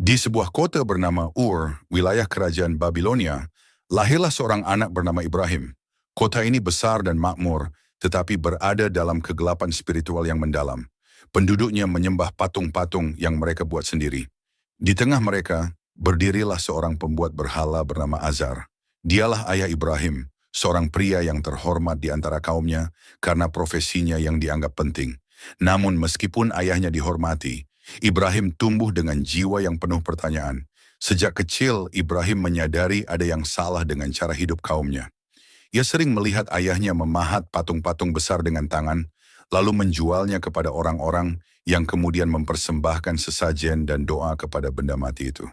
Di sebuah kota bernama Ur, wilayah kerajaan Babilonia, lahirlah seorang anak bernama Ibrahim. Kota ini besar dan makmur, tetapi berada dalam kegelapan spiritual yang mendalam. Penduduknya menyembah patung-patung yang mereka buat sendiri. Di tengah mereka, berdirilah seorang pembuat berhala bernama Azar. Dialah ayah Ibrahim, seorang pria yang terhormat di antara kaumnya karena profesinya yang dianggap penting. Namun meskipun ayahnya dihormati, Ibrahim tumbuh dengan jiwa yang penuh pertanyaan. Sejak kecil, Ibrahim menyadari ada yang salah dengan cara hidup kaumnya. Ia sering melihat ayahnya memahat patung-patung besar dengan tangan, lalu menjualnya kepada orang-orang yang kemudian mempersembahkan sesajen dan doa kepada benda mati itu.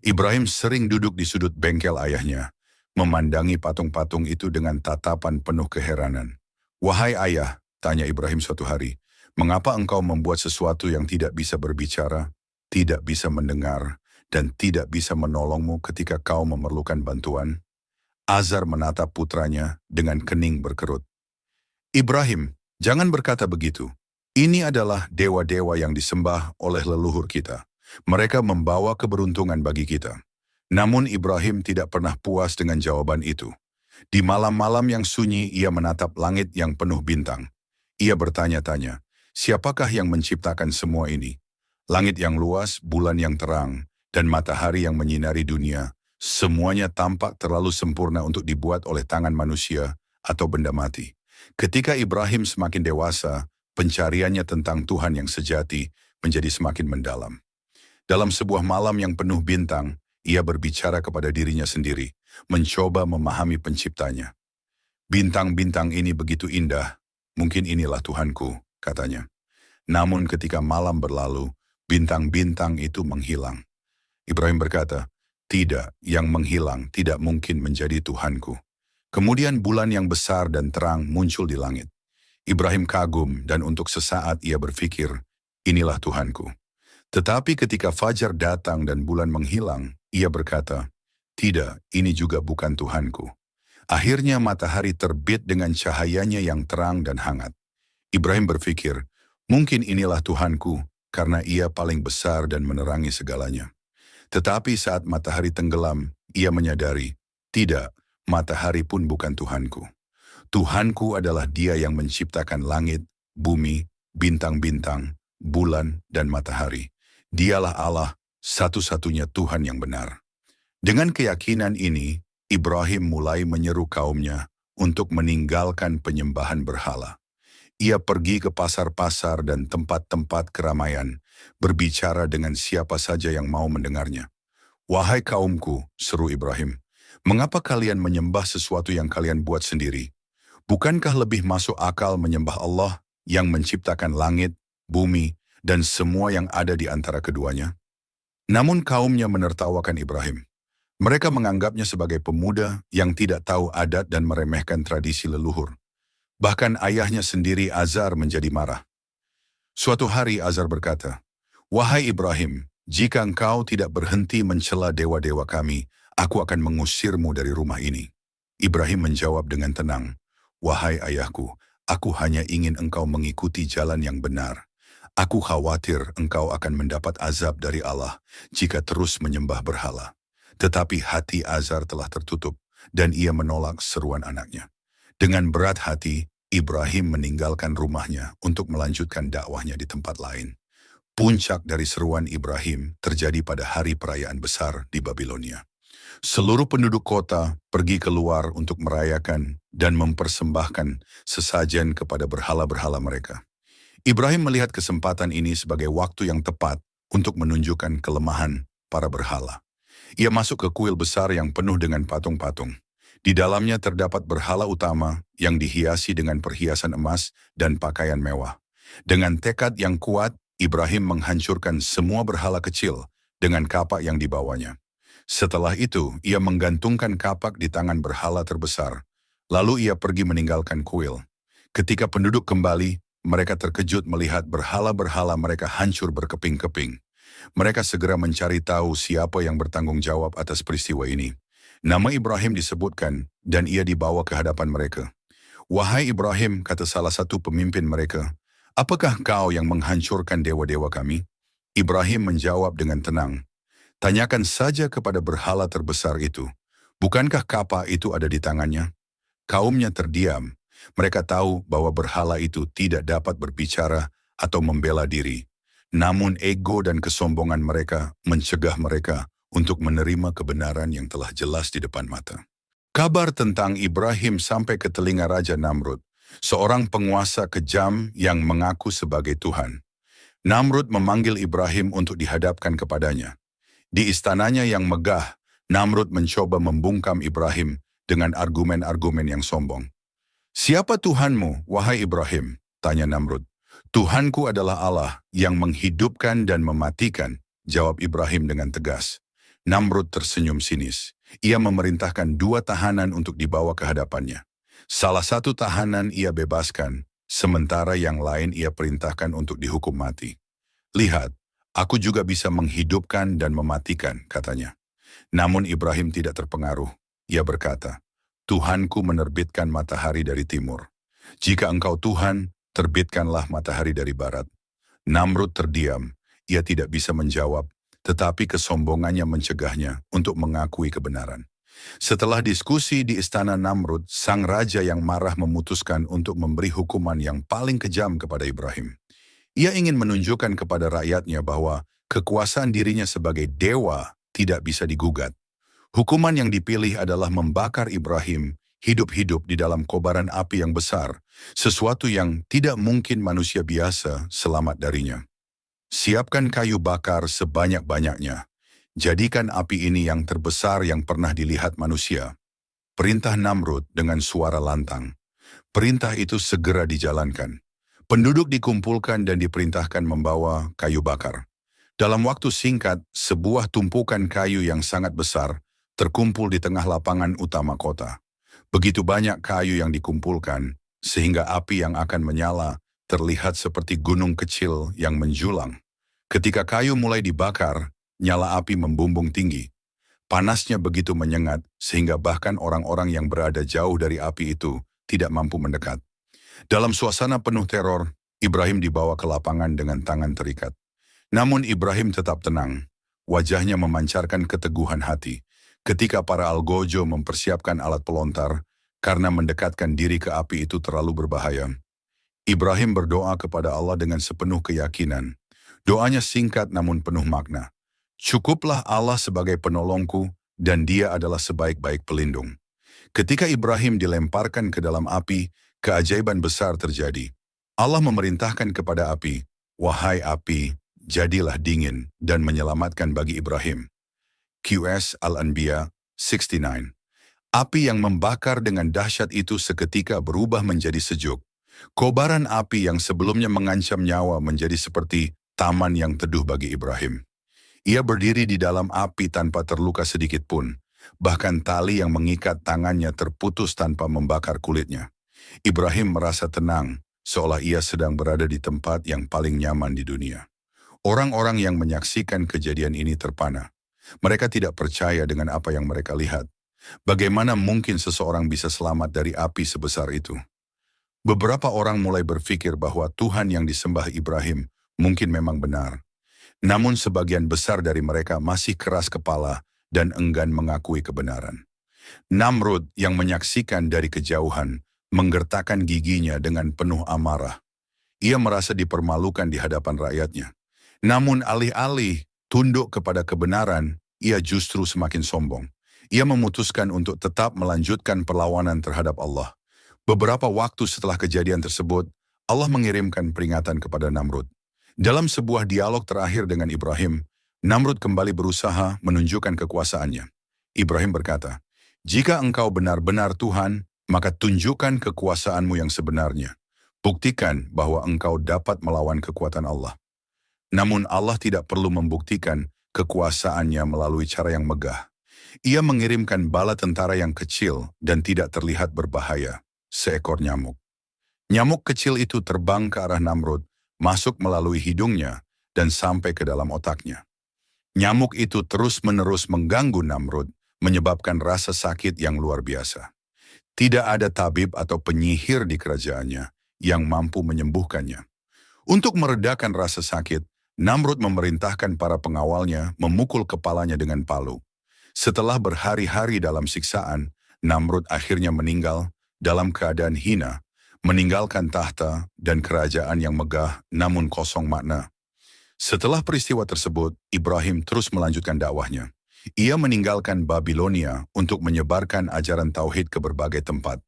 Ibrahim sering duduk di sudut bengkel ayahnya, memandangi patung-patung itu dengan tatapan penuh keheranan. "Wahai ayah," tanya Ibrahim suatu hari, "mengapa engkau membuat sesuatu yang tidak bisa berbicara, tidak bisa mendengar, dan tidak bisa menolongmu ketika kau memerlukan bantuan?" Azar menatap putranya dengan kening berkerut. "Ibrahim, jangan berkata begitu. Ini adalah dewa-dewa yang disembah oleh leluhur kita. Mereka membawa keberuntungan bagi kita." Namun Ibrahim tidak pernah puas dengan jawaban itu. Di malam-malam yang sunyi ia menatap langit yang penuh bintang. Ia bertanya-tanya, siapakah yang menciptakan semua ini? Langit yang luas, bulan yang terang, dan matahari yang menyinari dunia, semuanya tampak terlalu sempurna untuk dibuat oleh tangan manusia atau benda mati. Ketika Ibrahim semakin dewasa, pencariannya tentang Tuhan yang sejati menjadi semakin mendalam. Dalam sebuah malam yang penuh bintang, ia berbicara kepada dirinya sendiri, mencoba memahami penciptanya. "Bintang-bintang ini begitu indah, mungkin inilah Tuhanku," katanya. Namun ketika malam berlalu, bintang-bintang itu menghilang. Ibrahim berkata, "Tidak, yang menghilang tidak mungkin menjadi Tuhanku." Kemudian bulan yang besar dan terang muncul di langit. Ibrahim kagum dan untuk sesaat ia berpikir, "Inilah Tuhanku." Tetapi ketika fajar datang dan bulan menghilang, ia berkata, "Tidak, ini juga bukan Tuhanku." Akhirnya matahari terbit dengan cahayanya yang terang dan hangat. Ibrahim berpikir, mungkin inilah Tuhanku karena ia paling besar dan menerangi segalanya. Tetapi saat matahari tenggelam, ia menyadari, tidak, matahari pun bukan Tuhanku. Tuhanku adalah Dia yang menciptakan langit, bumi, bintang-bintang, bulan, dan matahari. Dialah Allah, satu-satunya Tuhan yang benar. Dengan keyakinan ini, Ibrahim mulai menyeru kaumnya untuk meninggalkan penyembahan berhala. Ia pergi ke pasar-pasar dan tempat-tempat keramaian, berbicara dengan siapa saja yang mau mendengarnya. "Wahai kaumku," seru Ibrahim, "mengapa kalian menyembah sesuatu yang kalian buat sendiri? Bukankah lebih masuk akal menyembah Allah yang menciptakan langit, bumi, dan semua yang ada di antara keduanya?" Namun kaumnya menertawakan Ibrahim. Mereka menganggapnya sebagai pemuda yang tidak tahu adat dan meremehkan tradisi leluhur. Bahkan ayahnya sendiri Azar menjadi marah. Suatu hari Azar berkata, "Wahai Ibrahim, jika engkau tidak berhenti mencela dewa-dewa kami, aku akan mengusirmu dari rumah ini." Ibrahim menjawab dengan tenang, "Wahai ayahku, aku hanya ingin engkau mengikuti jalan yang benar. Aku khawatir engkau akan mendapat azab dari Allah jika terus menyembah berhala." Tetapi hati Azar telah tertutup dan ia menolak seruan anaknya. Dengan berat hati, Ibrahim meninggalkan rumahnya untuk melanjutkan dakwahnya di tempat lain. Puncak dari seruan Ibrahim terjadi pada hari perayaan besar di Babilonia. Seluruh penduduk kota pergi keluar untuk merayakan dan mempersembahkan sesajen kepada berhala-berhala mereka. Ibrahim melihat kesempatan ini sebagai waktu yang tepat untuk menunjukkan kelemahan para berhala. Ia masuk ke kuil besar yang penuh dengan patung-patung. Di dalamnya terdapat berhala utama yang dihiasi dengan perhiasan emas dan pakaian mewah. Dengan tekad yang kuat, Ibrahim menghancurkan semua berhala kecil dengan kapak yang dibawanya. Setelah itu, ia menggantungkan kapak di tangan berhala terbesar. Lalu ia pergi meninggalkan kuil. Ketika penduduk kembali, mereka terkejut melihat berhala-berhala mereka hancur berkeping-keping. Mereka segera mencari tahu siapa yang bertanggung jawab atas peristiwa ini. Nama Ibrahim disebutkan dan ia dibawa ke hadapan mereka. "Wahai Ibrahim," kata salah satu pemimpin mereka, "apakah kau yang menghancurkan dewa-dewa kami?" Ibrahim menjawab dengan tenang, Tanyakan saja kepada berhala terbesar itu. Bukankah kapa itu ada di tangannya? Kaumnya terdiam. Mereka tahu bahwa berhala itu tidak dapat berbicara atau membela diri. Namun ego dan kesombongan mereka mencegah mereka untuk menerima kebenaran yang telah jelas di depan mata. Kabar tentang Ibrahim sampai ke telinga Raja Namrud, seorang penguasa kejam yang mengaku sebagai Tuhan. Namrud memanggil Ibrahim untuk dihadapkan kepadanya. Di istananya yang megah, Namrud mencoba membungkam Ibrahim dengan argumen-argumen yang sombong. "Siapa Tuhanmu, wahai Ibrahim?" tanya Namrud. "Tuhanku adalah Allah yang menghidupkan dan mematikan," jawab Ibrahim dengan tegas. Namrud tersenyum sinis. Ia memerintahkan 2 tahanan untuk dibawa ke hadapannya. Salah satu tahanan ia bebaskan, sementara yang lain ia perintahkan untuk dihukum mati. "Lihat, aku juga bisa menghidupkan dan mematikan," katanya. Namun Ibrahim tidak terpengaruh. Ia berkata, "Tuhanku menerbitkan matahari dari timur. Jika engkau Tuhan, terbitkanlah matahari dari barat." Namrud terdiam. Ia tidak bisa menjawab, tetapi kesombongannya mencegahnya untuk mengakui kebenaran. Setelah diskusi di istana Namrud, sang raja yang marah memutuskan untuk memberi hukuman yang paling kejam kepada Ibrahim. Ia ingin menunjukkan kepada rakyatnya bahwa kekuasaan dirinya sebagai dewa tidak bisa digugat. Hukuman yang dipilih adalah membakar Ibrahim hidup-hidup di dalam kobaran api yang besar, sesuatu yang tidak mungkin manusia biasa selamat darinya. "Siapkan kayu bakar sebanyak-banyaknya. Jadikan api ini yang terbesar yang pernah dilihat manusia," perintah Namrud dengan suara lantang. Perintah itu segera dijalankan. Penduduk dikumpulkan dan diperintahkan membawa kayu bakar. Dalam waktu singkat, sebuah tumpukan kayu yang sangat besar terkumpul di tengah lapangan utama kota. Begitu banyak kayu yang dikumpulkan, sehingga api yang akan menyala terlihat seperti gunung kecil yang menjulang. Ketika kayu mulai dibakar, nyala api membumbung tinggi. Panasnya begitu menyengat, sehingga bahkan orang-orang yang berada jauh dari api itu tidak mampu mendekat. Dalam suasana penuh teror, Ibrahim dibawa ke lapangan dengan tangan terikat. Namun Ibrahim tetap tenang. Wajahnya memancarkan keteguhan hati. Ketika para algojo mempersiapkan alat pelontar, karena mendekatkan diri ke api itu terlalu berbahaya, Ibrahim berdoa kepada Allah dengan sepenuh keyakinan. Doanya singkat namun penuh makna. "Cukuplah Allah sebagai penolongku, dan Dia adalah sebaik-baik pelindung." Ketika Ibrahim dilemparkan ke dalam api, keajaiban besar terjadi. Allah memerintahkan kepada api, "Wahai api, jadilah dingin," dan menyelamatkan bagi Ibrahim. QS Al-Anbiya 69. Api yang membakar dengan dahsyat itu seketika berubah menjadi sejuk. Kobaran api yang sebelumnya mengancam nyawa menjadi seperti taman yang teduh bagi Ibrahim. Ia berdiri di dalam api tanpa terluka sedikit pun. Bahkan tali yang mengikat tangannya terputus tanpa membakar kulitnya. Ibrahim merasa tenang, seolah ia sedang berada di tempat yang paling nyaman di dunia. Orang-orang yang menyaksikan kejadian ini terpana. Mereka tidak percaya dengan apa yang mereka lihat. Bagaimana mungkin seseorang bisa selamat dari api sebesar itu? Beberapa orang mulai berpikir bahwa Tuhan yang disembah Ibrahim mungkin memang benar. Namun sebagian besar dari mereka masih keras kepala dan enggan mengakui kebenaran. Namrud yang menyaksikan dari kejauhan menggertakkan giginya dengan penuh amarah. Ia merasa dipermalukan di hadapan rakyatnya. Namun alih-alih tunduk kepada kebenaran, ia justru semakin sombong. Ia memutuskan untuk tetap melanjutkan perlawanan terhadap Allah. Beberapa waktu setelah kejadian tersebut, Allah mengirimkan peringatan kepada Namrud. Dalam sebuah dialog terakhir dengan Ibrahim, Namrud kembali berusaha menunjukkan kekuasaannya. Ibrahim berkata, "Jika engkau benar-benar Tuhan, maka tunjukkan kekuasaanmu yang sebenarnya. Buktikan bahwa engkau dapat melawan kekuatan Allah." Namun Allah tidak perlu membuktikan kekuasaannya melalui cara yang megah. Ia mengirimkan bala tentara yang kecil dan tidak terlihat berbahaya, seekor nyamuk. Nyamuk kecil itu terbang ke arah Namrud, masuk melalui hidungnya, dan sampai ke dalam otaknya. Nyamuk itu terus-menerus mengganggu Namrud, menyebabkan rasa sakit yang luar biasa. Tidak ada tabib atau penyihir di kerajaannya yang mampu menyembuhkannya. Untuk meredakan rasa sakit, Namrud memerintahkan para pengawalnya memukul kepalanya dengan palu. Setelah berhari-hari dalam siksaan, Namrud akhirnya meninggal dalam keadaan hina, meninggalkan tahta dan kerajaan yang megah namun kosong makna. Setelah peristiwa tersebut, Ibrahim terus melanjutkan dakwahnya. Ia meninggalkan Babilonia untuk menyebarkan ajaran tauhid ke berbagai tempat.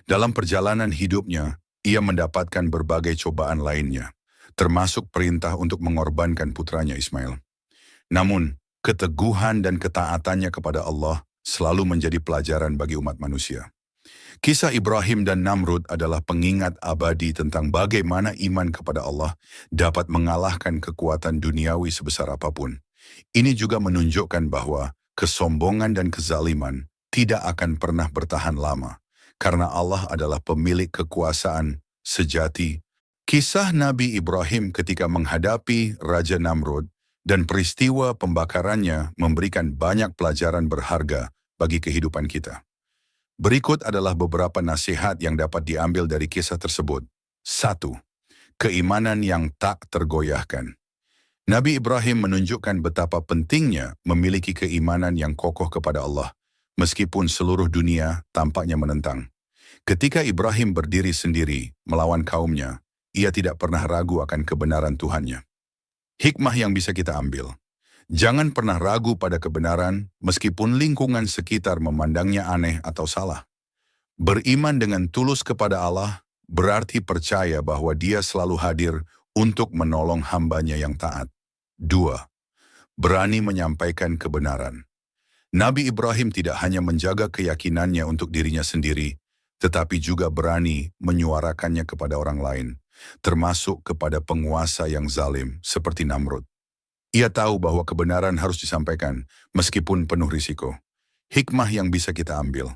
Dalam perjalanan hidupnya, ia mendapatkan berbagai cobaan lainnya, termasuk perintah untuk mengorbankan putranya Ismail. Namun, keteguhan dan ketaatannya kepada Allah selalu menjadi pelajaran bagi umat manusia. Kisah Ibrahim dan Namrud adalah pengingat abadi tentang bagaimana iman kepada Allah dapat mengalahkan kekuatan duniawi sebesar apapun. Ini juga menunjukkan bahwa kesombongan dan kezaliman tidak akan pernah bertahan lama, karena Allah adalah pemilik kekuasaan sejati. Kisah Nabi Ibrahim ketika menghadapi Raja Namrud dan peristiwa pembakarannya memberikan banyak pelajaran berharga bagi kehidupan kita. Berikut adalah beberapa nasihat yang dapat diambil dari kisah tersebut. 1. Keimanan yang tak tergoyahkan. Nabi Ibrahim menunjukkan betapa pentingnya memiliki keimanan yang kokoh kepada Allah, meskipun seluruh dunia tampaknya menentang. Ketika Ibrahim berdiri sendiri melawan kaumnya, ia tidak pernah ragu akan kebenaran Tuhannya. Hikmah yang bisa kita ambil. Jangan pernah ragu pada kebenaran meskipun lingkungan sekitar memandangnya aneh atau salah. Beriman dengan tulus kepada Allah berarti percaya bahwa Dia selalu hadir untuk menolong hambanya yang taat. 2. Berani menyampaikan kebenaran. Nabi Ibrahim tidak hanya menjaga keyakinannya untuk dirinya sendiri, tetapi juga berani menyuarakannya kepada orang lain, termasuk kepada penguasa yang zalim seperti Namrud. Ia tahu bahwa kebenaran harus disampaikan, meskipun penuh risiko. Hikmah yang bisa kita ambil.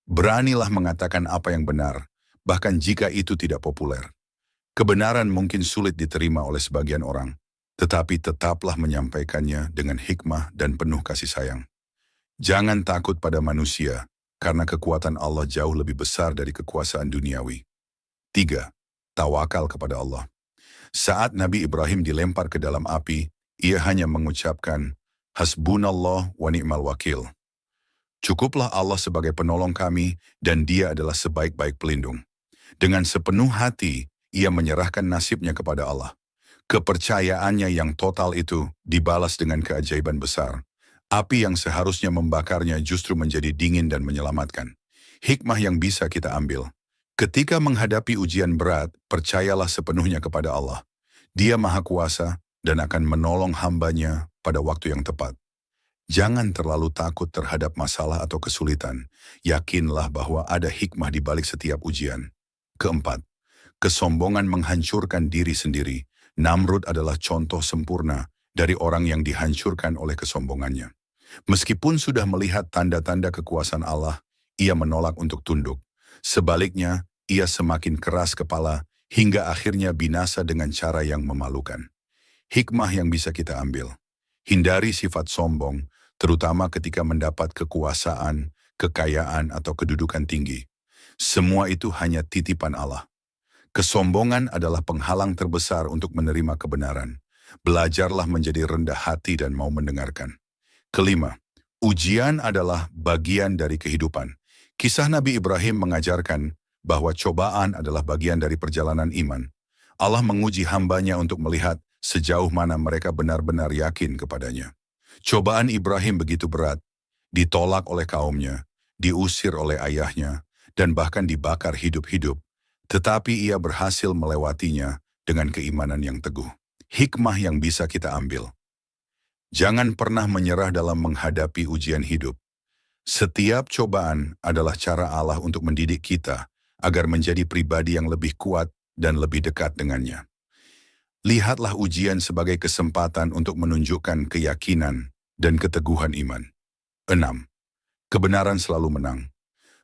Beranilah mengatakan apa yang benar, bahkan jika itu tidak populer. Kebenaran mungkin sulit diterima oleh sebagian orang, tetapi tetaplah menyampaikannya dengan hikmah dan penuh kasih sayang. Jangan takut pada manusia, karena kekuatan Allah jauh lebih besar dari kekuasaan duniawi. 3. Tawakal kepada Allah. Saat Nabi Ibrahim dilempar ke dalam api, ia hanya mengucapkan, Hasbunallah wa ni'mal wakil. Cukuplah Allah sebagai penolong kami dan Dia adalah sebaik-baik pelindung. Dengan sepenuh hati, ia menyerahkan nasibnya kepada Allah. Kepercayaannya yang total itu dibalas dengan keajaiban besar. Api yang seharusnya membakarnya justru menjadi dingin dan menyelamatkan. Hikmah yang bisa kita ambil. Ketika menghadapi ujian berat, percayalah sepenuhnya kepada Allah. Dia Maha Kuasa dan akan menolong hambanya pada waktu yang tepat. Jangan terlalu takut terhadap masalah atau kesulitan. Yakinlah bahwa ada hikmah di balik setiap ujian. 4. Kesombongan menghancurkan diri sendiri. Namrud adalah contoh sempurna dari orang yang dihancurkan oleh kesombongannya. Meskipun sudah melihat tanda-tanda kekuasaan Allah, ia menolak untuk tunduk. Sebaliknya, ia semakin keras kepala hingga akhirnya binasa dengan cara yang memalukan. Hikmah yang bisa kita ambil. Hindari sifat sombong, terutama ketika mendapat kekuasaan, kekayaan, atau kedudukan tinggi. Semua itu hanya titipan Allah. Kesombongan adalah penghalang terbesar untuk menerima kebenaran. Belajarlah menjadi rendah hati dan mau mendengarkan. 5. Ujian adalah bagian dari kehidupan. Kisah Nabi Ibrahim mengajarkan bahwa cobaan adalah bagian dari perjalanan iman. Allah menguji hambanya untuk melihat sejauh mana mereka benar-benar yakin kepadanya. Cobaan Ibrahim begitu berat, ditolak oleh kaumnya, diusir oleh ayahnya, dan bahkan dibakar hidup-hidup. Tetapi ia berhasil melewatinya dengan keimanan yang teguh. Hikmah yang bisa kita ambil. Jangan pernah menyerah dalam menghadapi ujian hidup. Setiap cobaan adalah cara Allah untuk mendidik kita agar menjadi pribadi yang lebih kuat dan lebih dekat dengannya. Lihatlah ujian sebagai kesempatan untuk menunjukkan keyakinan dan keteguhan iman. 6. Kebenaran selalu menang.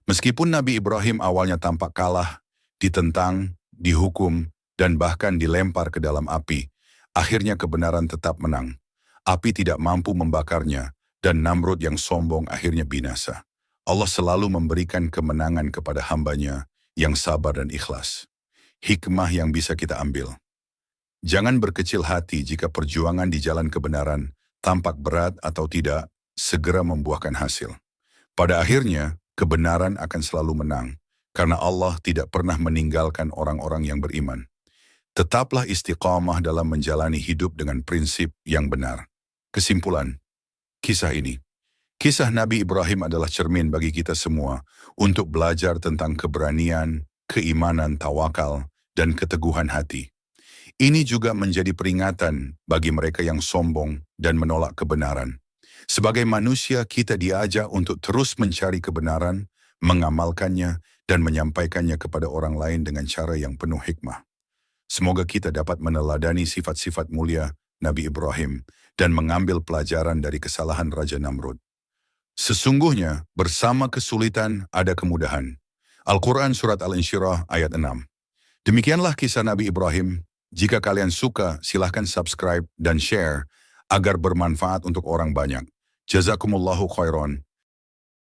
Meskipun Nabi Ibrahim awalnya tampak kalah, ditentang, dihukum, dan bahkan dilempar ke dalam api, akhirnya kebenaran tetap menang. Api tidak mampu membakarnya, dan Namrud yang sombong akhirnya binasa. Allah selalu memberikan kemenangan kepada hambanya yang sabar dan ikhlas. Hikmah yang bisa kita ambil. Jangan berkecil hati jika perjuangan di jalan kebenaran, tampak berat atau tidak, segera membuahkan hasil. Pada akhirnya, kebenaran akan selalu menang, karena Allah tidak pernah meninggalkan orang-orang yang beriman. Tetaplah istiqamah dalam menjalani hidup dengan prinsip yang benar. Kesimpulan, kisah ini. Kisah Nabi Ibrahim adalah cermin bagi kita semua untuk belajar tentang keberanian, keimanan, tawakal, dan keteguhan hati. Ini juga menjadi peringatan bagi mereka yang sombong dan menolak kebenaran. Sebagai manusia, kita diajak untuk terus mencari kebenaran, mengamalkannya, dan menyampaikannya kepada orang lain dengan cara yang penuh hikmah. Semoga kita dapat meneladani sifat-sifat mulia Nabi Ibrahim dan mengambil pelajaran dari kesalahan Raja Namrud. Sesungguhnya, bersama kesulitan ada kemudahan. Al-Quran Surat Al-Insyirah ayat 6. Demikianlah kisah Nabi Ibrahim. Jika kalian suka, silahkan subscribe dan share agar bermanfaat untuk orang banyak. Jazakumullahu khairan.